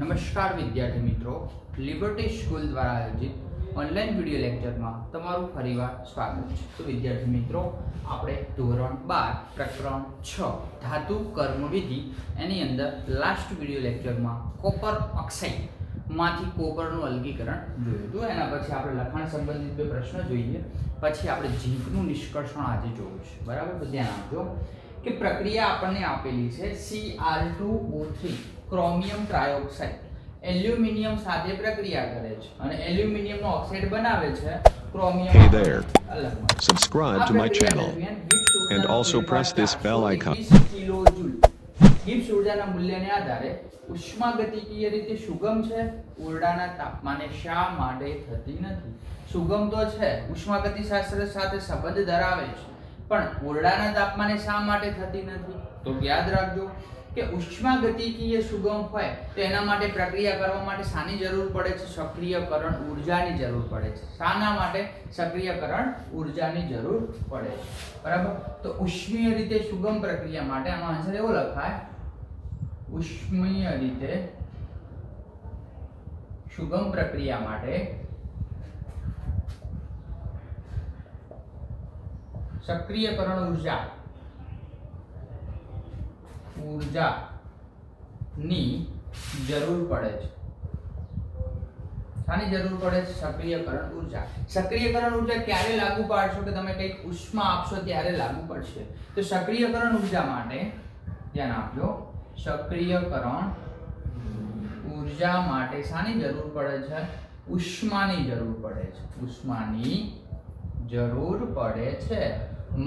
નમસ્કાર વિદ્યાર્થી મિત્રો, લિબર્ટી સ્કૂલ દ્વારા આયોજિત ઓનલાઈન વિડિયો લેક્ચરમાં તમારું ફરીવાર સ્વાગત છે। તો વિદ્યાર્થી મિત્રો, આપણે ધોરણ 12 પ્રકરણ 6 ધાતુ કર્મવિધિ એની અંદર લાસ્ટ વિડિયો લેક્ચરમાં કોપર ઓક્સાઇડ માંથી કોપરનું અલગીકરણ જોયું હતું। એના પછી આપણે લખાણ સંબંધિત બે પ્રશ્નો જોઈએ, પછી આપણે ઝીંકનું નિષ્કર્ષણ આજે જોયું છે, બરાબર। તો ધ્યાન આપજો કે પ્રક્રિયા આપણને આપેલી છે Cr2O3 ક્રોમિયમ ટ્રાયોક્સાઇડ એલ્યુમિનિયમ સાથે પ્રક્રિયા કરે છે અને એલ્યુમિનિયમનો ઓક્સાઇડ બનાવે છે chromium. Hey there. Subscribe to my channel and also press this bell icon. Gibbs ઊર્જાના મૂલ્યને આધારે ઉષ્માગતિકીય રીતે સુગમ છે, ઓરડાના તાપમાને શા માટે થતી નથી? સુગમ તો છે, ઉષ્માગતિશાસ્ત્ર સાથે સંબંધ ધરાવે છે, પણ ઓરડાના તાપમાને શા માટે થતી નથી? તો યાદ રાખજો કે ઉષ્માગતિકીય સુગમ હોય તો એના માટે પ્રક્રિયા કરવા માટે શાની જરૂર પડે છે? સક્રિયકરણ ઊર્જાની જરૂર પડે છે। શાના માટે? સક્રિયકરણ ઊર્જાની જરૂર પડે છે, બરાબર। તો ઉષ્મીય રીતે સુગમ પ્રક્રિયા માટે આનો આન્સર એવો લખાય, ઉષ્મીય રીતે સુગમ પ્રક્રિયા માટે સક્રિયકરણ ઊર્જાની જરૂર પડે છે। શાની જરૂર પડે છે? સક્રિયકરણ ઊર્જા। સક્રિયકરણ ઊર્જા ક્યારે લાગુ પાડશો કે તમે કંઈક ઉષ્મા આપશો ત્યારે લાગુ પડશે। તો સક્રિયકરણ ઊર્જા માટે ધ્યાન આપજો, સક્રિયકરણ ઊર્જા માટે શાની જરૂર પડે છે? ઉષ્માની જરૂર પડે છે। ઉષ્માની જરૂર પડે છે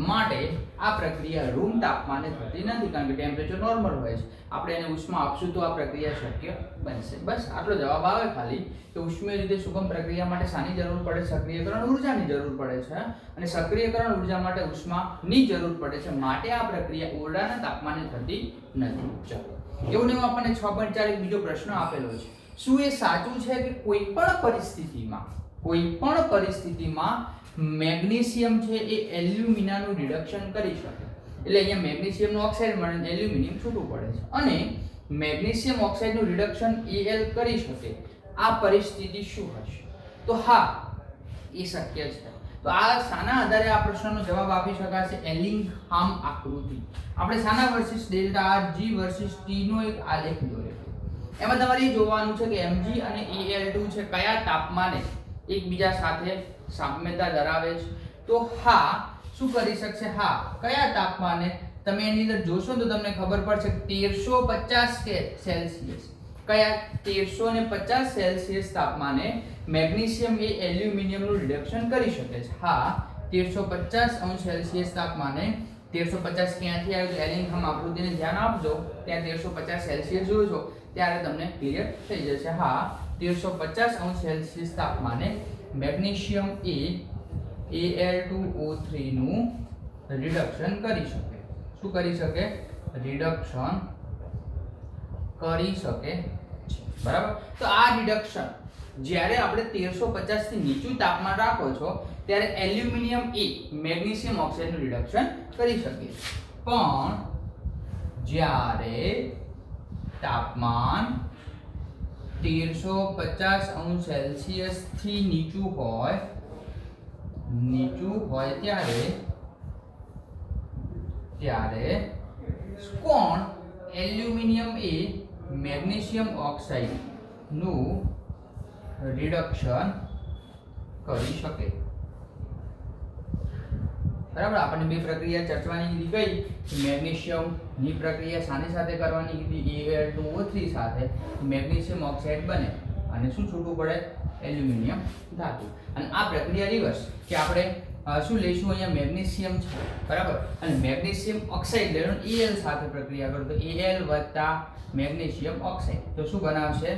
માટે આ પ્રક્રિયા રૂમ તાપમાને થતી નથી, કારણ કે ટેમ્પરેચર નોર્મલ હોય છે। આપણે એને ઉષ્મા આપશું તો આ પ્રક્રિયા શક્ય બનશે। બસ આટલો જવાબ આવે ખાલી કે ઉષ્મીય રીતે સુગમ પ્રક્રિયા માટે શાની જરૂર પડે? સક્રિયકરણ ઊર્જાની જરૂર પડે છે અને સક્રિયકરણ ઊર્જા માટે ઉષ્માની જરૂર પડે છે માટે આ પ્રક્રિયા ઓરડાના તાપમાને થતી નથી। ચલો, એવું ને આપણને 6.4 એક બીજો પ્રશ્ન આપેલો છે। શું એ સાચું છે કે કોઈ પણ પરિસ્થિતિમાં મેગ્નેશિયમ છે એ એલ્યુમિનાનું રિડક્શન કરી શકે? એટલે અહીંયા મેગ્નેશિયમનો ઓક્સાઇડ મળે, એલ્યુમિનિયમ છૂટું પડે છે અને મેગ્નેશિયમ ઓક્સાઇડનું રિડક્શન Al કરી શકે। આ પરિસ્થિતિ શું હશે? તો હા, એ શક્ય છે। તો આ શાના આધારે આ પ્રશ્નનો જવાબ આપી શકાશે? એલિંગહામ આકૃતિ। આપણે શાના વર્સિસ ડેલ્ટા આર, જી વર્સિસ ટી નો એક આલેખ દોરેલો, એમાં તમારે એ જોવાનું છે કે Mg અને Al2 છે કયા તાપમાને એકબીજા સાથે સામ્યતા ધરાવે છે। તો હા, શું કરી શકશે? હા, કયા તાપમાને? તમે એની અંદર જોશો તો તમને ખબર પડશે 1350 સેલ્સિયસ, કયા 1350 સેલ્સિયસ તાપમાને મેગ્નેશિયમ એ એલ્યુમિનિયમનું રિડક્શન કરી શકે છે। હા, 1350 સેલ્સિયસ તાપમાને 1350 ક્યાંથી આવ્યું? તો એલિંગહામ આકૃતિને ધ્યાન આપજો, ત્યાં 1350 સેલ્સિયસ જોશો ત્યારે તમને ક્લિયર થઈ જશે। હા, 1350 સેલ્સિયસ તાપમાને મેગ્નેશિયમ એ Al2O3 નું રિડક્શન કરી શકે। શું કરી શકે? રિડક્શન કરી શકે છે, બરાબર। તો આ રિડક્શન જ્યારે આપણે 1350 થી નીચું તાપમાન રાખો છો ત્યારે એલ્યુમિનિયમ એ મેગ્નેશિયમ ઓક્સાઇડનું રિડક્શન કરી શકે, પણ જ્યારે તાપમાન 1350 સેલ્સિયસ થી નીચું હોય ત્યારે કોણ એલ્યુમિનિયમ એ મેગ્નેશિયમ ઓક્સાઇડ નું રિડક્શન કરી શકે, બરાબર। આપણને બે પ્રક્રિયા ચર્ચવાની કીધી, કઈ? મેગ્નેશિયમ ની પ્રક્રિયા શાની સાથે કરવાની કીધી? Al2O3 સાથે મેગ્નેશિયમ ઓક્સાઇડ બને અને શું છૂટું પડે? એલ્યુમિનિયમ ધાતુ। અને આ પ્રક્રિયા રિવર્સ કે આપણે શું લઈશું? અહીંયા મેગ્નેશિયમ છે, બરાબર, અને મેગ્નેશિયમ ઓક્સાઇડ લેવાનું Al સાથે પ્રક્રિયા કરો તો Al વત્તા મેગ્નેશિયમ ઓક્સાઇડ તો શું બનાવશે?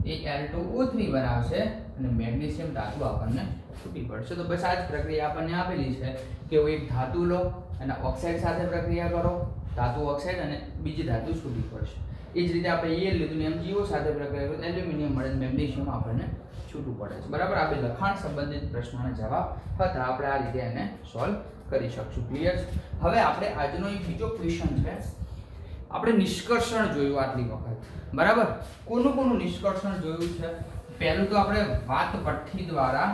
Al2O3 બનાવશે અને મેગ્નેશિયમ ધાતુ આપણને છૂટી પડશે। તો બસ આ જ પ્રક્રિયા આપણને આપેલી છે કે એક ધાતુ લો અને ઓક્સાઇડ સાથે પ્રક્રિયા કરો, ધાતુ ઓક્સાઇડ અને બીજી ધાતુ છૂટી પડશે। એ જ રીતે આપણે Al લીધું ને MgO સાથે પ્રક્રિયા કરો તો એલ્યુમિનિયમ મળે, મેગ્નેશિયમ આપણને છૂટું પડે છે, બરાબર। આ બે લખાણ સંબંધિત પ્રશ્નોના જવાબ હતા, આપણે આ રીતે એને સોલ્વ કરી શકશું। ક્લિયર છે? હવે આપણે આજનો એક બીજો ક્વેશ્ચન છે, આપણે નિષ્કર્ષણ જોયું આટલી વખત, બરાબર. કોનું નિષ્કર્ષણ જોયું છે? પહેલું તો આપણે વાત પઠ્ઠી દ્વારા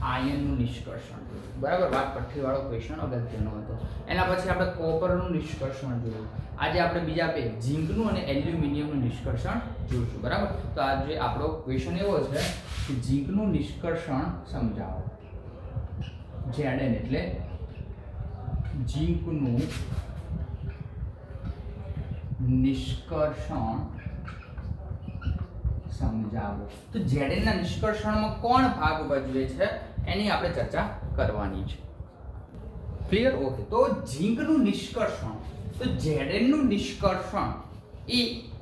આયનનું નિષ્કર્ષણ જોયું. બરાબર, વાત પઠ્ઠી વાળો ક્વેશ્ચન અગત્યનો હતો. એના પછી આપણે કોપરનું નિષ્કર્ષણ જોયું. આજે આપણે બીજા બે ઝીંકનું અને એલ્યુમિનિયમનું નિષ્કર્ષણ જોઈશું. બરાબર, તો આજે આપણો ક્વેશ્ચન એવો છે કે ઝીંકનું નિષ્કર્ષણ સમજાવો. Zn એટલે ઝીંકનું નિષ્કર્ષણ સમજાવો. તો Zn ના નિષ્કર્ષણમાં કોણ ભાગ ભજવે છે એની આપણે ચર્ચા કરવાની છે. ક્લિયર? ઓકે. તો ઝીંકનું નિષ્કર્ષણ, તો Zn નું નિષ્કર્ષણ એ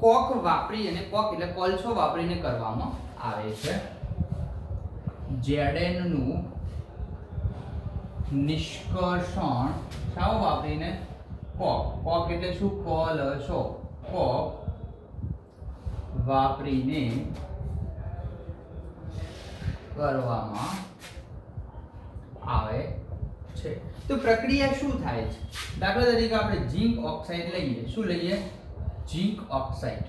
કોક વાપરી અને કોક એટલે કોલસો વાપરીને કરવામાં આવે છે. Zn નું નિષ્કર્ષણ શાઓ વાપરીને? કોક. કોક એટલે શું? કોલસો. કોક વાપરીને કરવામાં આવે છે. તો પ્રક્રિયા શું થાય છે? દાખલા તરીકે આપણે ઝીંક ઓક્સાઇડ લઈએ. શું લઈએ? ઝીંક ઓક્સાઇડ.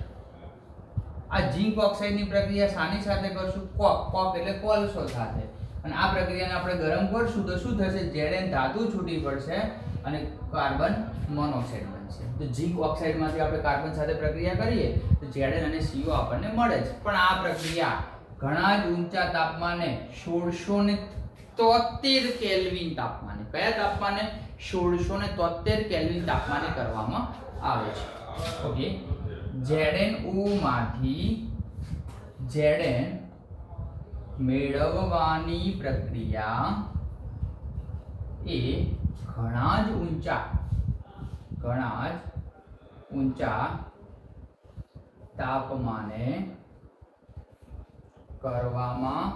આ ઝીંક ઓક્સાઇડની પ્રક્રિયા શાની સાથે કરશું? કોક. કોક એટલે કોલસો સાથે. અને આ પ્રક્રિયાને આપણે ગરમ કરશું તો શું થશે? Zn ધાતુ છૂટી પડશે અને કાર્બન મોનોક્સાઇડ બનશે. તો ઝીંક ઓક્સાઇડમાંથી આપણે કાર્બન સાથે પ્રક્રિયા કરીએ તો Zn અને CO આપણને મળે છે. પણ આ પ્રક્રિયા ઘણા જ ઊંચા તાપમાને 1673 કેલ્વિન તાપમાને, કયા તાપમાને? 1673 કેલ્વિન તાપમાને કરવામાં આવે છે. ઓકે. ZnO માંથી Zn મેળવવાની પ્રક્રિયા એ ઘણા જ ઊંચા તાપમાને કરવામાં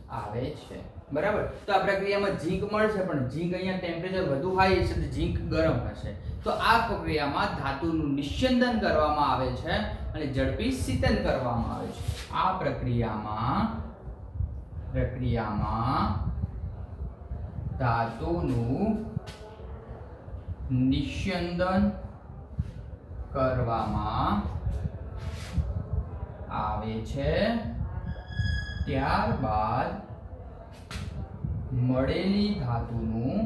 આવે છે. બરાબર. તો આ પ્રક્રિયામાં ઝીંક મળશે, પણ ઝીંક અહીંયા ટેમ્પરેચર વધુ હાઈ હશે તો ઝીંક ગરમ હશે. તો આ પ્રક્રિયામાં ધાતુનું નિસ્યંદન કરવામાં આવે છે અને ઝડપી શીતન કરવામાં આવે છે. આ પ્રક્રિયામાં ધાતુનું નિસ્યંદન કરવામાં આવે છે. ત્યારબાદ મળેલી ધાતુનું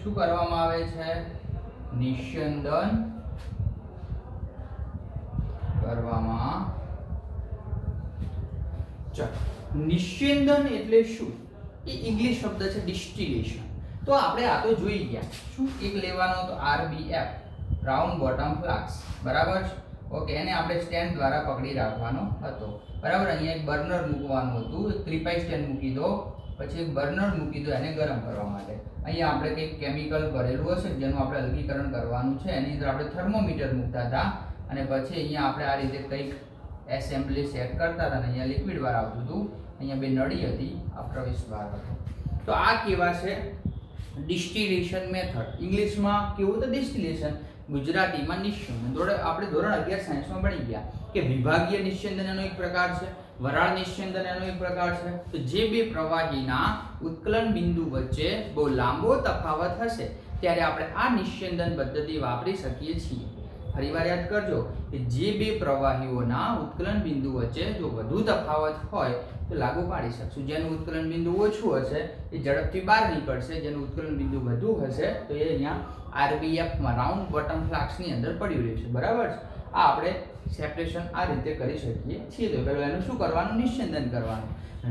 શું કરવામાં આવે છે? નિસ્યંદન કરવામાં. નિસ્યંદન એટલે શું? એ ઇંગ્લિશ શબ્દ છે ડિસ્ટિલેશન. તો આપણે આ તો જોઈ ગયા. શું એક લેવાનો તો RBF, રાઉન્ડ બોટમ ફ્લાસ્ક. બરાબર છે. ઓકે. એને આપણે સ્ટેન્ડ દ્વારા પકડી રાખવાનો હતો. બરાબર. અહીંયા એક બર્નર મૂકવાનું હતું. એક ત્રિપાઈ સ્ટેન્ડ મૂકી દો, પછી એક બર્નર મૂકી દો એને ગરમ કરવા માટે. અહીંયા આપણે કંઈક કેમિકલ ભરેલું હશે જેનું આપણે અલગીકરણ કરવાનું છે. એની અંદર આપણે થર્મોમીટર મૂકતા હતા અને પછી અહીંયા આપણે આ રીતે કંઈક એસેમ્બલી સેટ કરતા હતા અને અહીંયા લિક્વિડ બહાર આવતું હતું. અહીંયા બે નળી હતી, આ પ્રવેશ દ્વાર હતો. તો આ કેવા છે? Distillation method. ઇંગ્લિશમાં કેવું તો ડિસ્ટિલેશન, ગુજરાતીમાં નિસ્યંદન. આપણે ધોરણ 11 સાયન્સમાં ભણી ગયા કે વિભાગીય નિસ્યંદન એનો એક પ્રકાર છે, વરાળ નિસ્યંદન એનો એક પ્રકાર છે. તો જે બે પ્રવાહીના ઉત્કલન બિંદુ વચ્ચે બહુ લાંબો તફાવત હશે ત્યારે આપણે આ નિસ્યંદન પદ્ધતિ વાપરી શકીએ છીએ. ફરીવાર યાદ કરજો કે જે બે પ્રવાહીઓના ઉત્કલન બિંદુ વચ્ચે જો વધુ તફાવત હોય તો લાગુ પાડી શકશું. જેનું ઉત્કલન બિંદુ ઓછું હશે એ ઝડપથી બહાર નીકળશે, જેનું ઉત્કલન બિંદુ વધુ હશે તો એ અહીંયા RBF માં રાઉન્ડ બોટમ ફ્લાસ્કની અંદર પડ્યું રહેશે. બરાબર છે. આ આપણે સેપરેશન આ રીતે કરી શકીએ છીએ. તો પહેલા એનું શું કરવાનું? નિસ્યંદન કરવાનું.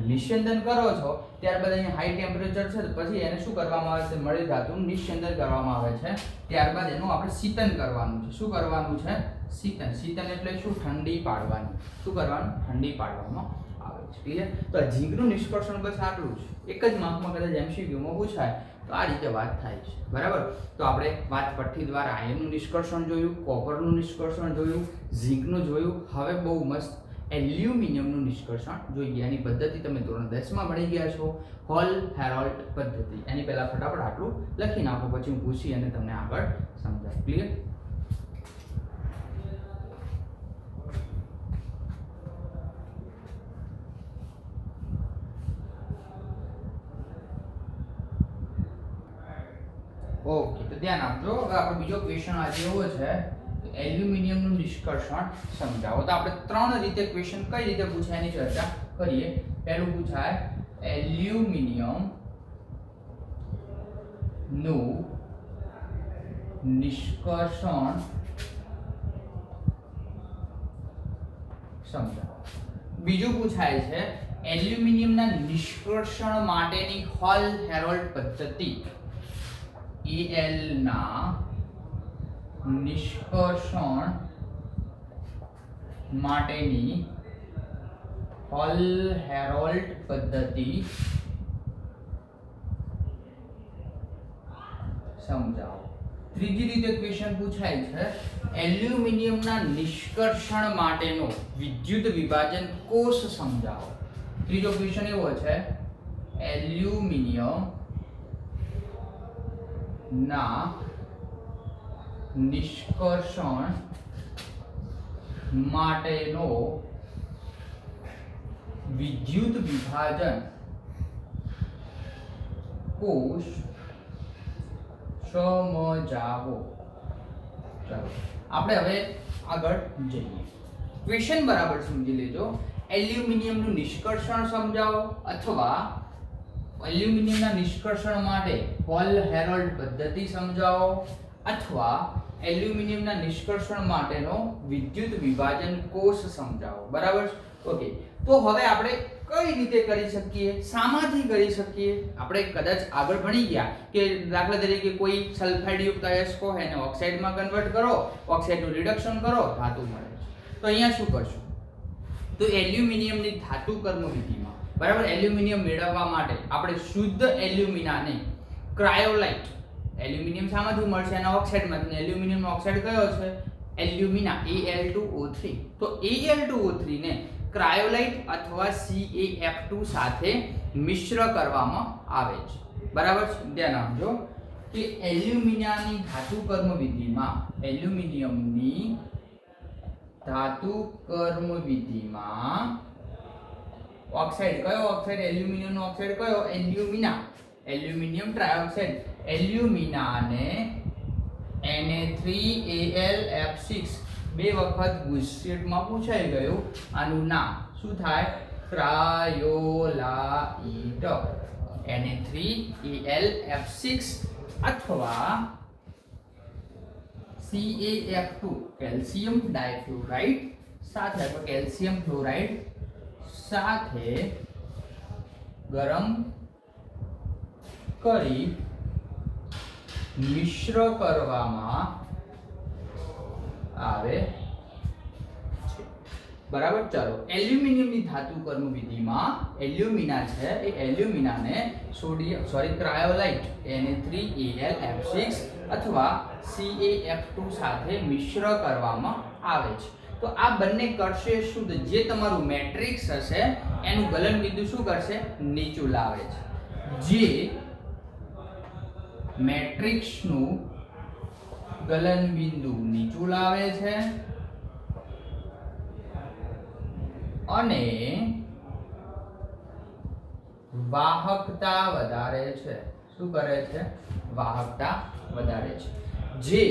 નિસ્યંદન કરો છો ત્યારબાદ અહીંયા હાઈ ટેમ્પરેચર છે તો પછી એને શું કરવામાં આવે છે? મળેલી ધાતુનું નિસ્યંદન કરવામાં આવે છે. ત્યારબાદ એનું આપણે શીતન કરવાનું છે. શું કરવાનું છે? શીતન. શીતન એટલે શું? ઠંડી પાડવાની. શું કરવાનું? ઠંડી પાડવામાં આવે છે. ક્લિયર? તો આ ઝીંકનું નિષ્કર્ષણ બસ આટલું છે. એક જ માર્કમાં કદાચ MCQમાં પૂછાય તો આ રીતે વાત થાય છે. બરાબર. તો આપણે વાત પઠ્ઠી દ્વારા આયનનું નિષ્કર્ષણ જોયું, કોપરનું નિષ્કર્ષણ જોયું, ઝીંકનું જોયું. હવે બહુ મસ્ત એલ્યુમિનિયમનું નિષ્કર્ષણ જોઈએ. એની પદ્ધતિ તમે ધોરણ 10 માં ભણી ગયા છો, હોલ હેરોલ્ડ પદ્ધતિ. એની પહેલા ફટાફટ આટલું લખી નાખો, પછી હું પૂછી અને તમને આગળ સમજાવ. ક્લિયર? ઓકે. તો ધ્યાન આપજો. હવે આપણો બીજો ક્વેશ્ચન આજે એવો છે એલ્યુમિનિયમનું નિષ્કર્ષણ સમજાવો. તો આપણે ત્રણ રીતે ક્વેશ્ચન કઈ રીતે પૂછાય એની ચર્ચા કરીએ. પહેલું પૂછાય એલ્યુમિનિયમ નું નિષ્કર્ષણ સમજાવો. બીજું પૂછાય છે એલ્યુમિનિયમના નિષ્કર્ષણ માટેની હોલ હેરોલ્ડ પદ્ધતિ. Al ના નિષ્કર્ષણ માટેની હોલ હેરોલ્ડ પદ્ધતિ સમજાવો. ત્રીજી રીતે ક્વેશ્ચન પૂછાય છે એલ્યુમિનિયમના નિષ્કર્ષણ માટેનો વિદ્યુત વિભાજન કોષ સમજાવો. ત્રીજો ક્વેશ્ચન એવો છે એલ્યુમિનિયમ ના નિષ્કર્ષણ માટેનો વિદ્યુત વિભાજન કોષ સમજાવો. ચાલો આપણે હવે આગળ જઈએ. ક્વેશ્ચન બરાબર સમજી લેજો. એલ્યુમિનિયમનું નિષ્કર્ષણ સમજાવો અથવા એલ્યુમિનિયમના નિષ્કર્ષણ માટે હોલ હેરોલ્ડ પદ્ધતિ સમજાવો અથવા એલ્યુમિનિયમના નિષ્કર્ષણ માટેનો વિદ્યુત વિભાજન કોષ સમજાવો. બરાબર? ઓકે. તો હવે આપણે કઈ રીતે કરી શકીએ, શામાંથી કરી શકીએ? આપણે કદાચ આગળ ભણી ગયા કે દાખલા તરીકે કોઈ સલ્ફાઇડ યુક્ત અયસ્કો હોય એને ઓક્સાઇડમાં કન્વર્ટ કરો, ઓક્સાઇડનું રિડક્શન કરો, ધાતુ મળે છે. તો અહીંયા શું કરશું? તો એલ્યુમિનિયમની ધાતુ કર્મ વિધિમાં બરાબર એલ્યુમિનિયમ મેળવવા માટે આપણે શુદ્ધ એલ્યુમિનાને ક્રાયોલાઇટ, એલ્યુમિનિયમ શામાંથી મળશે? એના ઓક્સાઇડમાંથી. એલ્યુમિનિયમનો ઓક્સાઇડ કયો છે? Alumina, Al2O3. તો Al2O3 ને ક્રાયોલાઇટ અથવા CaF2 સાથે મિશ્ર કરવામાં આવે છે. બરાબર? ધ્યાન આપજો કે એલ્યુમિનાની ધાતુ કર્મ વિધિમાં એલ્યુમિનિયમની ધાતુ કર્મ વિધિમાં ઓક્સાઇડ કયો? ઓક્સાઇડ એલ્યુમિનિયમનો ઓક્સાઇડ કયો? Alumina, aluminium trioxide. એલ્યુમિનાને Na3Al F6 બે વખત ગુજસીટમાં પૂછાઈ ગયું. આનું નામ શું થાય? ક્રાયોલાઇટ. Na3Al F6 અથવા CaF2 કેલ્શિયમ ડાઇફ્લોરાઇડ સાથે અથવા કેલ્શિયમ ફ્લોરાઇડ સાથે ગરમ કરી મિશ્ર કરવામાં આવે છે. બરાબર? ચાલો એલ્યુમિનિયમની ધાતુ કર્મ વિધિમાં એલ્યુમિના છે એ એલ્યુમિનાને ક્રાયોલાઇટ Na3Al F6 અથવા CaF2 સાથે મિશ્ર કરવામાં આવે છે. તો આ બંને કરશે શું? જે તમારું મેટ્રિક્સ હશે એનું ગલન બિંદુ શું કરશે? નીચું લાવે છે. જે મેટ્રિક્સનું ગલન બિંદુ નીચું લાવે છે અને વાહકતા વધારે છે. શું કરે છે? વાહકતા વધારે છે. જે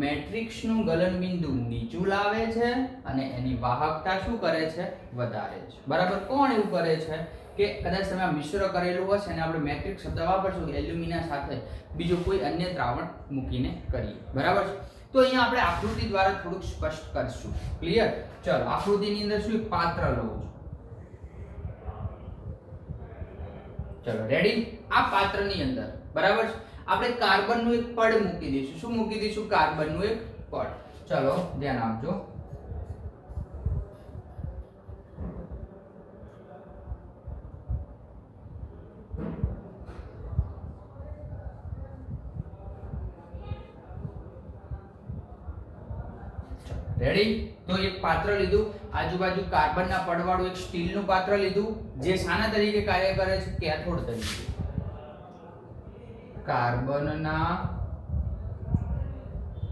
મેટ્રિક્સનું ગલન બિંદુ નીચું લાવે છે અને એની વાહકતા શું કરે છે? વધારે છે. બરાબર? કોણ એવું કરે છે કે કદાચ તમે મિશ્ર કરેલું હશે અને આપણે મેટ્રિક્સ શબ્દ વાપરશું એલ્યુમિના સાથે બીજું કોઈ અન્ય દ્રાવણ મૂકીને કરીએ. બરાબર છે? તો અહીંયા આપણે આકૃતિ દ્વારા થોડુંક સ્પષ્ટ કરશું. ક્લિયર? ચલો આકૃતિની અંદર શું પાત્ર લઉં છું. ચલો રેડી? આ પાત્રની અંદર બરાબર છે આપણે કાર્બનનું એક પડ મૂકી દઈશું. શું મૂકી દઈશું? કાર્બનનું એક પડ. ચલો ધ્યાન આપજો. રેડી? તો એક પાત્ર લીધું, આજુબાજુ કાર્બનના પડવાળું એક સ્ટીલનું પાત્ર લીધું જે શાના તરીકે કાર્ય કરે છે? કેથોડ તરીકે. કાર્બનના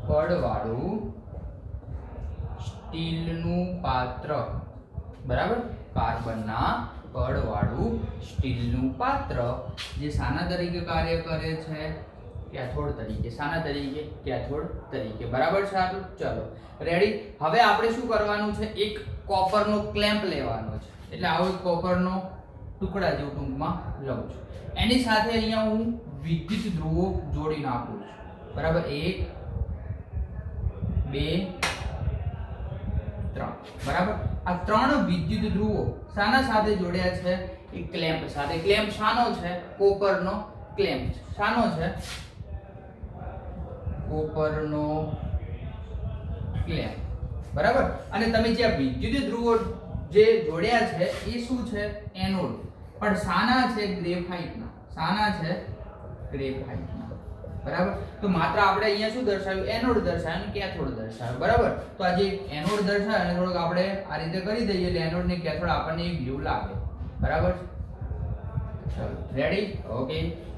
પડવાળું સ્ટીલનું પાત્ર. બરાબર? કાર્બનના પડવાળું સ્ટીલનું પાત્ર જે શાના તરીકે કાર્ય કરે છે? કેથોડ તરીકે. શાના તરીકે? કેથોડ તરીકે. બરાબર છે આટલું? ચલો રેડી. હવે આપણે શું કરવાનું છે? એક કોપરનો ક્લેમ્પ લેવાનો છે. એટલે આવો એક કોપરનો ટુકડા જેવું ટૂંકમાં લઉં છું. એની સાથે અહીંયા હું વિદ્યુત ધ્રુવો જોડી નાખું છું. બરાબર? 1 2 3. બરાબર? આ 3 વિદ્યુત ધ્રુવો શાના સાથે જોડ્યા છે? એક ક્લેમ્પ સાથે. ક્લેમ્પ શાનો છે? કોપરનો ક્લેમ્પ. શાનો છે? કોપરનો ક્લેમ્પ. બરાબર? અને તમે જે વિદ્યુત ધ્રુવો જે જોડ્યા છે એ શું છે? એનોડ. પણ શાના છે? ગ્રેફાઇટના. શાના છે? ગ્રેફાઇટના. બરાબર? તો માત્ર આપણે અહીંયા શું દર્શાવ્યું? એનોડ દર્શાવ્યું, કેથોડ દર્શાવ્યું. બરાબર? તો આ જે એનોડ દર્શાવ્યું એને થોડુંક આપણે આ રીતે કરી દઈએ એટલે એનોડ ને કેથોડ આપણને એક વ્યૂ લાગે. બરાબર? ચલો રેડી. ઓકે.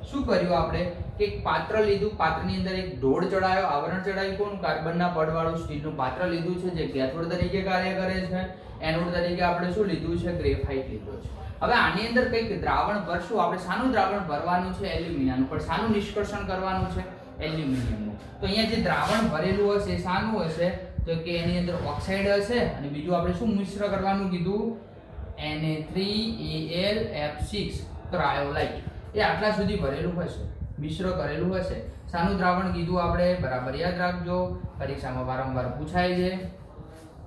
શું કર્યું આપણે? કે એક પાત્ર લીધું, પાત્રની અંદર એક ઢોળ ચડાયો, આવરણ ચડાવ્યું. કોણ? કાર્બનના પડવાળું સ્ટીલનું પાત્ર લીધું છે જે કેથોડ તરીકે કાર્ય કરે છે. એનોડ તરીકે આપણે શું લીધું છે? ગ્રેફાઇટ લીધું છે. હવે આની અંદર કંઈક દ્રાવણ ભરશું આપણે. શાનું દ્રાવણ ભરવાનું છે? એલ્યુમિનિયમનું. પણ શાનું નિષ્કર્ષણ કરવાનું છે? એલ્યુમિનિયમનું. તો અહીંયા જે દ્રાવણ ભરેલું હશે શાનું હશે? તો કે એની અંદર ઓક્સાઇડ હશે અને બીજું આપણે શું મિશ્ર કરવાનું કીધું? Na3Al F6 cryolite. એ આટલા સુધી ભરેલું હશે, મિશ્ર કરેલું હશે. શાનું દ્રાવણ કીધું આપણે? બરાબર યાદ રાખજો, પરીક્ષામાં વારંવાર પૂછાય છે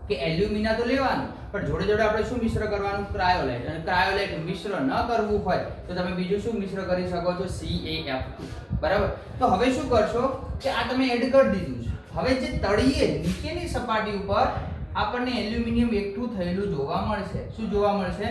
કે એલ્યુમિના તો લેવાનું પણ જોડે જોડે આપણે શું મિશ્ર કરવાનું? ક્રાયોલાઇટ. અને ક્રાયોલાઇટ મિશ્ર ન કરવું હોય તો તમે બીજું શું મિશ્ર કરી શકો છો? CaF2. બરાબર? તો હવે શું કરશો કે આ તમે એડ કરી દીધું છે. હવે જે તળિયે નીચેની સપાટી ઉપર આપણને એલ્યુમિનિયમ એકઠું થયેલું જોવા મળશે. શું જોવા મળશે?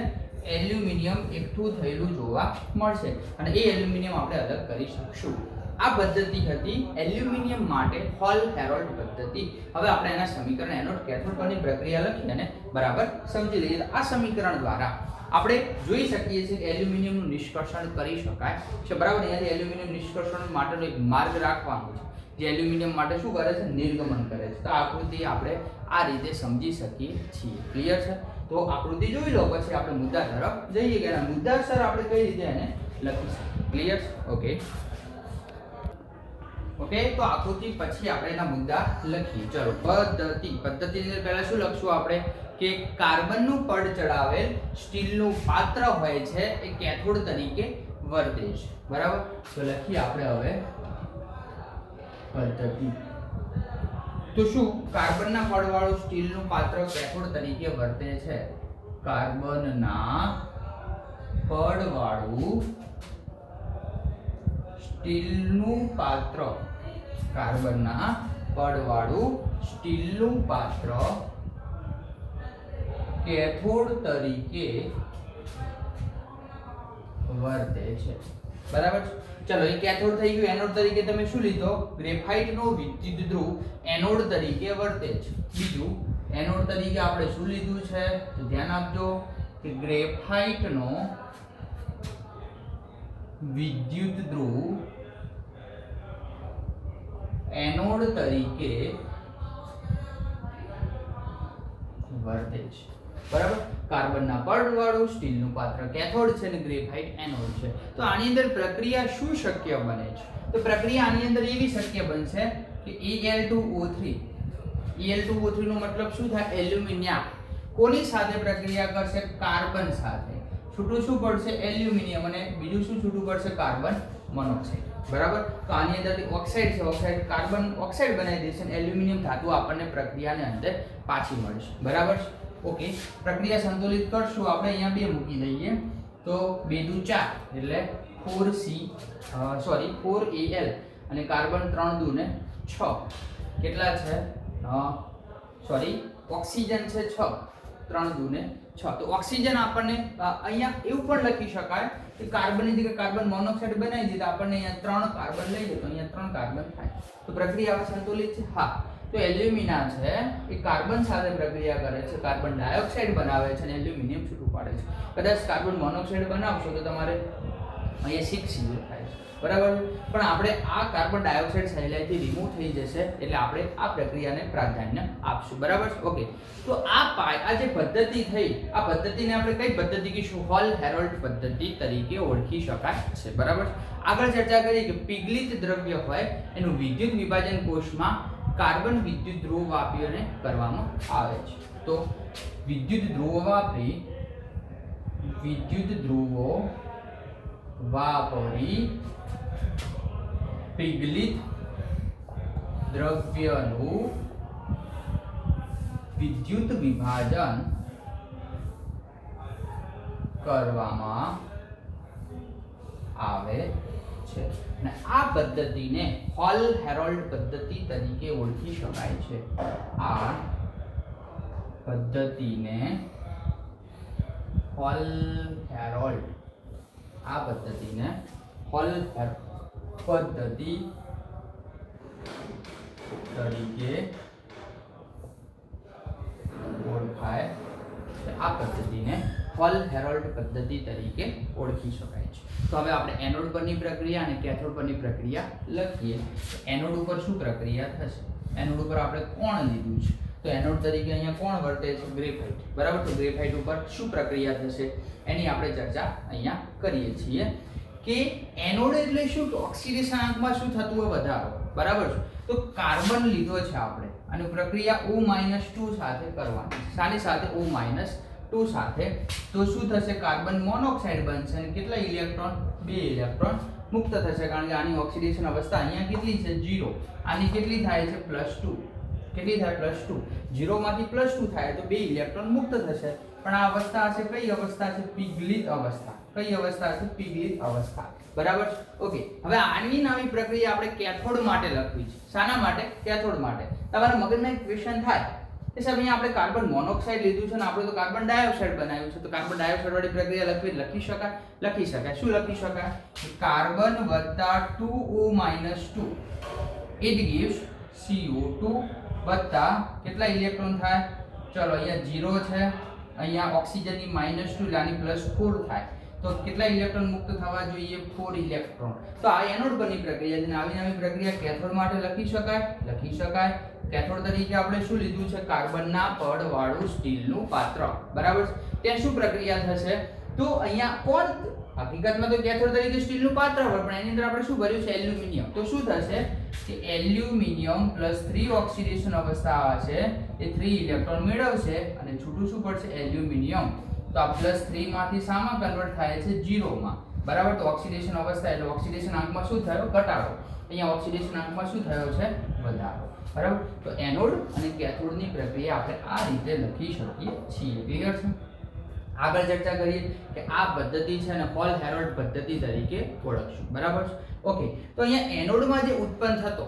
એલ્યુમિનિયમ એકઠું થયેલું જોવા મળશે અને એ એલ્યુમિનિયમ આપણે અલગ કરી શકશું. આ પદ્ધતિ હતી એલ્યુમિનિયમ માટે હોલ હેરોલ્ડ પદ્ધતિ. હવે આપણે એના સમીકરણ એનોડ કેથોડ પરની પ્રક્રિયા લખી અને બરાબર સમજી લઈએ. આ સમીકરણ દ્વારા આપણે જોઈ શકીએ છીએ કે એલ્યુમિનિયમનું નિષ્કર્ષણ કરી શકાય છે. બરાબર? અહીંયાથી એલ્યુમિનિયમ નિષ્કર્ષણ માટેનો એક માર્ગ રાખવાનો છે જે એલ્યુમિનિયમ માટે શું કરે છે? નિર્ગમન કરે છે. તો આકૃતિ આપણે આ રીતે સમજી શકીએ છીએ. ક્લિયર છે? તો આકૃતિ જોઈ લો પછી આપણે મુદ્દા તરફ જઈએ કે મુદ્દા સર આપણે કઈ રીતે એને લખી શકીએ. ક્લિયર? ઓકે. ઓકે. તો આકૃતિ પછી આપણે એના મુદ્દા લખીએ. ચલો પદ્ધતિની અંદર પહેલા શું લખશું આપણે? કે કાર્બનનું પડ ચડાવેલ સ્ટીલનું પાત્ર હોય છે એ કેથોડ તરીકે વર્તે છે. બરાબર? તો લખીએ આપણે હવે પદ્ધતિ. તો શું કાર્બનના પડવાળું સ્ટીલનું પાત્ર કેથોડ તરીકે વર્તે છે? કાર્બનના પડવાળું સ્ટીલનું પાત્ર, કાર્બનના પડવાળું સ્ટીલનું પાત્ર કેથોડ તરીકે વર્તે છે. બરાબર? ચલો એ કેથોડ થઈ ગયું. એનોડ તરીકે તમે શું લીધો? ગ્રેફાઇટનો વિદ્યુત ધ્રુવ એનોડ તરીકે વર્તે છે. બીજું એનોડ તરીકે આપણે શું લીધું છે? તો ધ્યાન આપજો કે ગ્રેફાઇટનો વિદ્યુત ધ્રુવ એનોડ તરીકે વર્તે છે. બરાબર? કાર્બનના પડવાળું સ્ટીલનું પાત્ર કેથોડ છે અને ગ્રેફાઇટ એનોડ છે. તો આની અંદર પ્રક્રિયા શું શક્ય બને છે? તો પ્રક્રિયા આની અંદર એવી શક્ય બનશે કે Al2O3 નો મતલબ શું થાય? એલ્યુમિનિયમ કોની સાથે પ્રક્રિયા કરશે? કાર્બન સાથે. છૂટું શું પડશે? એલ્યુમિનિયમ અને બીજું શું છૂટું પડશે? Carbon monoxide. બરાબર? તો આની અંદરથી ઓક્સાઇડ છે, ઓક્સાઇડ કાર્બન ઓક્સાઇડ બનાવી દેશે અને એલ્યુમિનિયમ ધાતુ આપણને પ્રક્રિયાને અંતે પાછી મળશે. બરાબર? ઓકે. પ્રક્રિયા સંતુલિત કરશું આપણે. અહીંયા 2 મૂકી દઈએ તો 2 દુ 4 એટલે 4Al અને કાર્બન 3 દુ ને 6. કેટલા છે? ઓક્સિજન છે 6, 3 દુ ને 6. તો ઓક્સિજન આપણને અહીંયા એવું પણ લખી શકાય કે કાર્બનની જગ્યાએ કાર્બન મોનોક્સાઇડ બનાવી દીધા આપણને અહીંયા 3 કાર્બન લઈએ તો અહીંયા 3 કાર્બન થાય. તો પ્રક્રિયા સંતુલિત છે. હા. તો એલ્યુમિના છે એ કાર્બન સાથે પ્રક્રિયા કરે છે, કાર્બન ડાયોક્સાઇડ બનાવે છે અને એલ્યુમિનિયમ છૂટું પાડે છે. કદાચ કાર્બન મોનોક્સાઇડ બનાવશો તો તમારે અહીંયા 6CO થાય છે. બરાબર. પણ આપણે આ કાર્બન ડાયોક્સાઇડ સહેલાઈથી રિમૂવ થઈ જશે એટલે આપણે આ પ્રક્રિયાને પ્રાધાન્ય આપશું. બરાબર. ઓકે, તો આ જે પદ્ધતિ થઈ, આ પદ્ધતિને આપણે કઈ પદ્ધતિ કહીશું? હોલ હેરોલ્ડ પદ્ધતિ તરીકે ઓળખી શકાય છે. બરાબર. આગળ ચર્ચા કરી કે પિગલિત દ્રવ્ય હોય એનું વિદ્યુત વિભાજન કોષમાં કાર્બન વિદ્યુત ધ્રુવ વાપીને કરવામાં આવે છે. તો વિદ્યુત ધ્રુવો વાપરી પિગલિત દ્રવ્યનું વિદ્યુત વિભાજન કરવામાં આવે છે અને આ પદ્ધતિને હોલ હેરોલ્ડ પદ્ધતિ તરીકે ઓળખી શકાય છે. આ પદ્ધતિને હોલ હેરોલ્ડ પદ્ધતિ તરીકે ઓળખાય છે. આ પદ્ધતિને હોલ હેરોલ્ડ પદ્ધતિ તરીકે ઓળખી શકાય છે. તો હવે આપણે એનોડ પરની પ્રક્રિયા અને કેથોડ પરની પ્રક્રિયા લખીએ. એનોડ ઉપર શું પ્રક્રિયા થશે? એનોડ ઉપર આપણે કોણ લીધું છે? તો એનોડ તરીકે અહીંયા કોણ વર્તે છે? ગ્રેફાઇટ. બરાબર. તો ગ્રેફાઇટ ઉપર શું પ્રક્રિયા થશે એની આપણે ચર્ચા અહીંયા કરીએ છીએ કે એનોડ એટલે શું? તો ઓક્સિડેશન આંકમાં શું થતું હોય? વધારો. બરાબર. તો કાર્બન લીધો છે આપણે અને પ્રક્રિયા O-2 સાથે કરવાની. શાની સાથે? O-2 સાથે. તો શું થશે? કાર્બન મોનોક્સાઇડ બનશે અને કેટલા ઇલેક્ટ્રોન? 2 ઇલેક્ટ્રોન મુક્ત થશે, કારણ કે આની ઓક્સિડેશન અવસ્થા અહીંયા કેટલી છે? 0. આની કેટલી થાય છે? +2. કેટલી થાય? +2. 0 માંથી +2 થાય તો 2 ઇલેક્ટ્રોન મુક્ત થશે. પણ આ અવસ્થા છે કઈ અવસ્થા છે? પિગલિત અવસ્થા. કઈ અવસ્થા છે? પિગલિત અવસ્થા. બરાબર. ઓકે, હવે આની નવી પ્રક્રિયા આપણે કેથોડ માટે લખવી છે. શાના માટે? કેથોડ માટે. તમારા મગજમાં એક ક્વેશ્ચન થાય કે સાહેબ અહીંયા આપણે કાર્બન મોનોક્સાઇડ લીધું છે ને આપણે તો કાર્બન ડાયોક્સાઇડ બનાવ્યું છે, તો કાર્બન ડાયોક્સાઇડ વાળી પ્રક્રિયા લખી શકાય? લખી શકાય. શું લખી શકાય? Carbon + 2O-2 it gives CO2 વત્તા કેટલા ઇલેક્ટ્રોન થાય? ચલો અહીંયા 0 છે, અહીંયા ઓક્સિજનની -2 એટલે આની +4 થાય. તો કેટલા ઇલેક્ટ્રોન મુક્ત થવા જોઈએ? 4 ઇલેક્ટ્રોન. તો આ એનોડ પરની પ્રક્રિયા છે. આવી નવી પ્રક્રિયા કેથોડ માટે લખી શકાય? લખી શકાય. કેથોડ તરીકે આપણે શું લીધું છે? કાર્બનના પડવાળું સ્ટીલનું પાત્ર. બરાબર. ત્યાં શું પ્રક્રિયા થશે? તો અહીંયા કોણ? હકીકતમાં તો કેથોડ તરીકે સ્ટીલનું પાત્ર હોય, પણ એની અંદર આપણે શું ભર્યું છે? એલ્યુમિનિયમ. તો શું થશે કે એલ્યુમિનિયમ +3 ઓક્સિડેશન અવસ્થા છે, એ 3 ઇલેક્ટ્રોન મેળવશે અને છૂટું શું પડશે? એલ્યુમિનિયમ. તો આ +3 માંથી શામાં કન્વર્ટ થાય છે? 0 માં. બરાબર. તો ઓક્સિડેશન અવસ્થા એટલે ઓક્સિડેશન આંકમાં શું થયો? ઘટાડો. અહીંયા ઓક્સિડેશન આંકમાં શું થયો છે? વધારો. બરાબર. તો એનોડ અને કેથોડની પ્રક્રિયા આપણે આ રીતે લખી શકીએ છીએ. ક્લિયર છે? આગળ ચર્ચા કરીએ કે આ પદ્ધતિ છે અને હોલ હેરોલ્ડ પદ્ધતિ તરીકે ઓળખશું. બરાબર. ઓકે, તો અહીંયા એનોડમાં જે ઉત્પન્ન થતો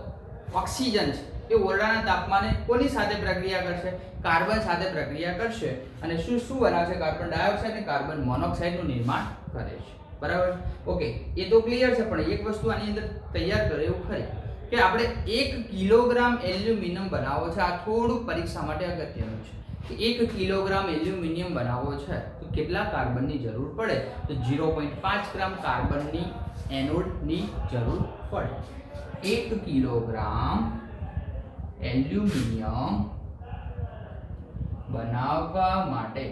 ઓક્સિજન છે એ ઓરડાના તાપમાને કોની સાથે પ્રક્રિયા કરશે? કાર્બન સાથે પ્રક્રિયા કરશે અને શું બનાવશે? કાર્બન ડાયોક્સાઇડ અને કાર્બન મોનોક્સાઇડનું નિર્માણ કરે છે. બરાબર. ઓકે, એ તો ક્લિયર છે, પણ એક વસ્તુ આની અંદર તૈયાર કરે એવું ખરી કે આપણે 1 કિલોગ્રામ એલ્યુમિનિયમ બનાવવો છે. આ થોડું પરીક્ષા માટે અગત્યનું છે કે 1 કિલોગ્રામ એલ્યુમિનિયમ બનાવવો છે તો કેટલા કાર્બનની જરૂર પડે? તો 0.5 ગ્રામ કાર્બનની એનોડની જરૂર પડે. 1 કિલોગ્રામ એલ્યુમિનિયમ બનાવવા માટે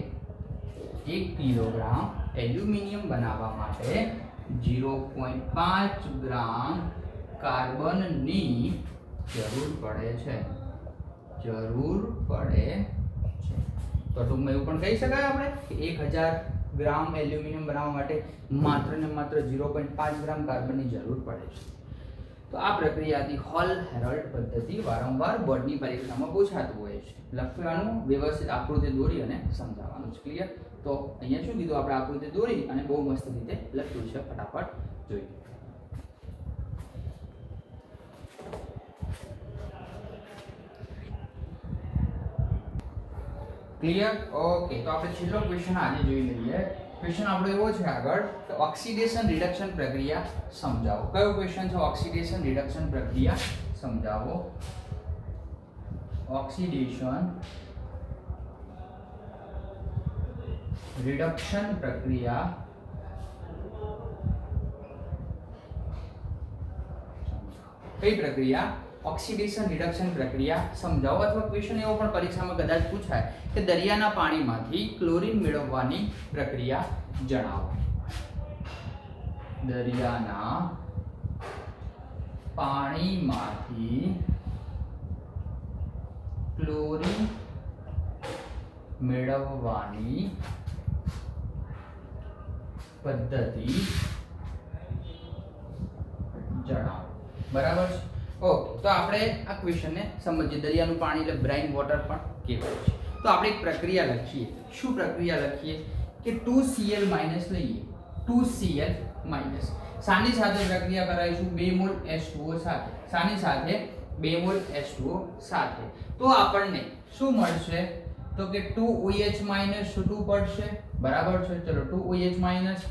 1 કિલોગ્રામ એલ્યુમિનિયમ બનાવવા માટે 0.5 ગ્રામ કાર્બનની જરૂર પડે છે. તો ટૂંકમાં એવું પણ કહી શકાય આપણે કે 1000 ગ્રામ એલ્યુમિનિયમ બનાવવા માટે માત્ર ને માત્ર 0.5 ગ્રામ કાર્બનની જરૂર પડે છે. તો આ પ્રક્રિયાથી હોલ હેરોલ્ડ પદ્ધતિ વારંવાર બોર્ડની પરીક્ષામાં પૂછાતું હોય છે. લખવાનું વ્યવસ્થિત આકૃતિ દોરી અને સમજાવવાનું છે. ક્લિયર? તો અહીંયા શું કીધું? આપણે આકૃતિ દોરી અને બહુ મસ્ત રીતે લખ્યું છે. ફટાફટ જોઈએ. ક્લિયર? ઓકે, તો આપણે છેલ્લો ક્વેશ્ચન આજે જોઈ લઈએ. ક્વેશ્ચન આપણો એવો છે આગળ કે ઓક્સિડેશન રિડક્શન પ્રક્રિયા સમજાવો. કયો ક્વેશ્ચન છે? ઓક્સિડેશન રિડક્શન પ્રક્રિયા સમજાવો. ઓક્સિડેશન રિડક્શન પ્રક્રિયા કઈ પ્રક્રિયા? ઓક્સિડેશન રિડક્શન પ્રક્રિયા સમજાવો. અથવા ક્વેશ્ચન એવો પણ પરીક્ષામાં કદાચ પૂછાય કે દરિયાના પાણીમાંથી ક્લોરીન મેળવવાની પ્રક્રિયા જણાવો. દરિયાના પાણીમાંથી ક્લોરીન મેળવવાની પદ્ધતિ જણાવો. બરાબર છે. ઓકે, તો આપણે આ ક્વેશ્ચનને સમજીએ. દરિયાનું પાણી એટલે બ્રાઇન વોટર પણ કહેવાય છે. તો આપણે એક પ્રક્રિયા લખીએ. શું પ્રક્રિયા લખીએ? કે 2Cl લઈએ. 2Cl સાની સાથે પ્રક્રિયા કરાવીશું 2 મોલ H2O સાથે. સાની સાથે 2 મોલ H2O સાથે. તો આપણને શું મળશે? તો કે 2OH- છૂટું પડશે. બરાબર છે. ચલો 2OH-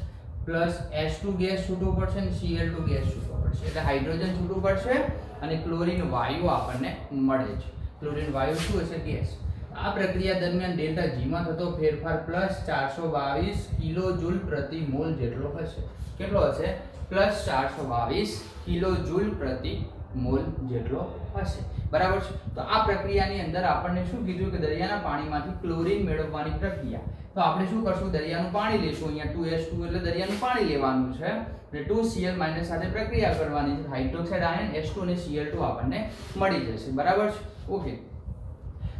પ્લસ H2 ગેસ છૂટું પડશે અને Cl2 ગેસ છૂટું પડશે. એટલે હાઇડ્રોજન છૂટું પડશે અને ક્લોરીન વાયુ આપણને મળે છે. ક્લોરીન વાયુ શું હશે? ગેસ. આ પ્રક્રિયા દરમિયાન ડેલ્ટા G માં થતો ફેરફાર પ્લસ 422 કિલોજૂલ પ્રતિ મોલ જેટલો હશે. કેટલો હશે? પ્લસ 422 કિલોજૂલ પ્રતિ મોલ જેટલો હશે. બરાબર છે. તો આ પ્રક્રિયાની અંદર આપણને શું કીધું કે દરિયાના પાણીમાંથી ક્લોરીન મેળવવાની પ્રક્રિયા. તો આપણે શું કરશું? દરિયાનું પાણી લેશું. અહીંયા 2H2 એટલે દરિયાનું પાણી લેવાનું છે અને 2Cl- સાથે પ્રક્રિયા કરવાની છે. હાઇડ્રોક્સાઇડ આયન H2 અને Cl2 આપણને મળી જશે. બરાબર છે. ઓકે,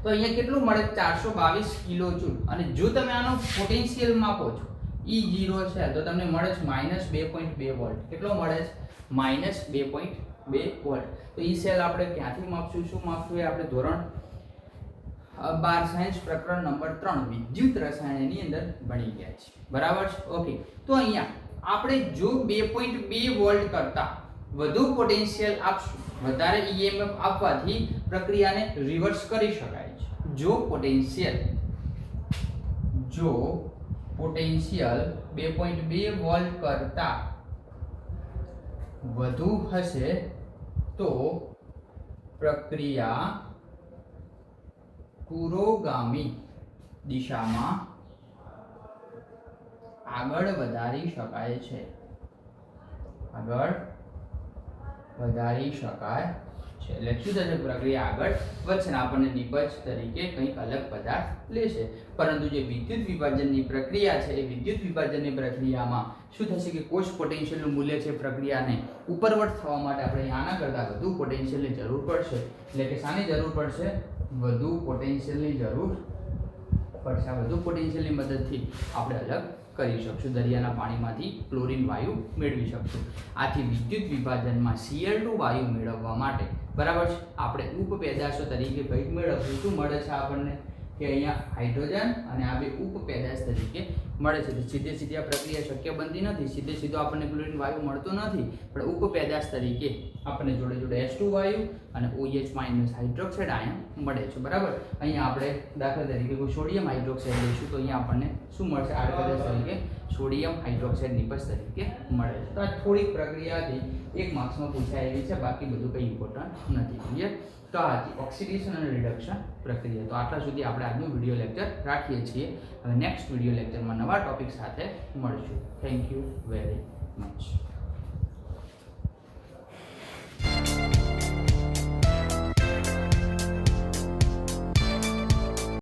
તો અહીંયા કેટલું મળે? 422 કિલોજૂલ. અને જો તમે આનો પોટેન્શિયલ માપો છો E0 છે તો તમને મળે છે -2.2 વોલ્ટ. કેટલો મળે છે? -2.2 વોલ્ટ. તો ઈ સેલ આપણે ક્યાંથી માપશું? શું માપશું? એ આપણે ધોરણ 12 સાયન્સ પ્રકરણ નંબર 3 વિદ્યુત રસાયણની અંદર ભણી ગયા છે. બરાબર છે. ઓકે, તો અહીંયા આપણે જો 2.2 વોલ્ટ કરતા વધુ પોટેન્શિયલ આપશું, વધારે EMF આપવાથી પ્રક્રિયાને રિવર્સ કરી શકાય છે. જો પોટેન્શિયલ 2.2 વોલ્ટ કરતા વધુ હશે તો પ્રક્રિયા પુરોગામી દિશામાં આગળ વધારી શકાય છે. આગળ વધારી શકાય છે એટલે શું થશે? પ્રક્રિયા આગળ વધશે ને આપણને નિપજ તરીકે કંઈક અલગ પદાર્થ લેશે. પરંતુ જે વિદ્યુત વિભાજનની પ્રક્રિયા છે એ વિદ્યુત વિભાજનની પ્રક્રિયામાં શું થશે કે કોષ પોટેન્શિયલનું મૂલ્ય છે પ્રક્રિયાને ઉપરવર્ત થવા માટે આપણે આના કરતાં વધુ પોટેન્શિયલની જરૂર પડશે. એટલે કે શાની જરૂર પડશે? વધુ પોટેન્શિયલની જરૂર પડશે. આ વધુ પોટેન્શિયલની મદદથી આપણે અલગ કરી શકશું. દરિયાના પાણીમાંથી ક્લોરીન વાયુ મેળવી શકશું. આથી વિદ્યુત વિભાજનમાં Cl2 વાયુ મેળવવા માટે બરાબર છે આપણે ઉપપેદાશો તરીકે કંઈક મેળવશું. શું મળે છે આપણને? કે અહીંયા હાઇડ્રોજન અને આ બે ઉપપેદાશ તરીકે મળે છે. સીધે સીધી આ પ્રક્રિયા શક્ય બનતી નથી. સીધે સીધો આપણને ક્લોરીન વાયુ મળતો નથી, પણ ઉપપેદાશ તરીકે આપણને જોડે જોડે H2 વાયુ અને OH- હાઇડ્રોક્સાઇડ આયન મળે છે. બરાબર. અહીંયા આપણે દાખલા તરીકે કોઈ સોડિયમ હાઇડ્રોક્સાઇડ લઈશું તો અહીંયા આપણને શું મળશે? આડપેદાશ તરીકે સોડિયમ હાઇડ્રોક્સાઇડ નિપજ તરીકે મળે છે. તો આ થોડીક પ્રક્રિયાથી એક માર્ક્સમાં પૂછાય એવી છે, બાકી બધું કંઈ ઇમ્પોર્ટન્ટ નથી. ક્લિયર? તો આ ઓક્સિડેશન અને રિડક્શન પ્રક્રિયા. તો આટલા સુધી આપણે આજનું વિડીયો લેક્ચર રાખીએ છીએ. હવે નેક્સ્ટ વિડીયો લેક્ચરમાં નવા ટોપિક સાથે મળીશું. Thank you very much.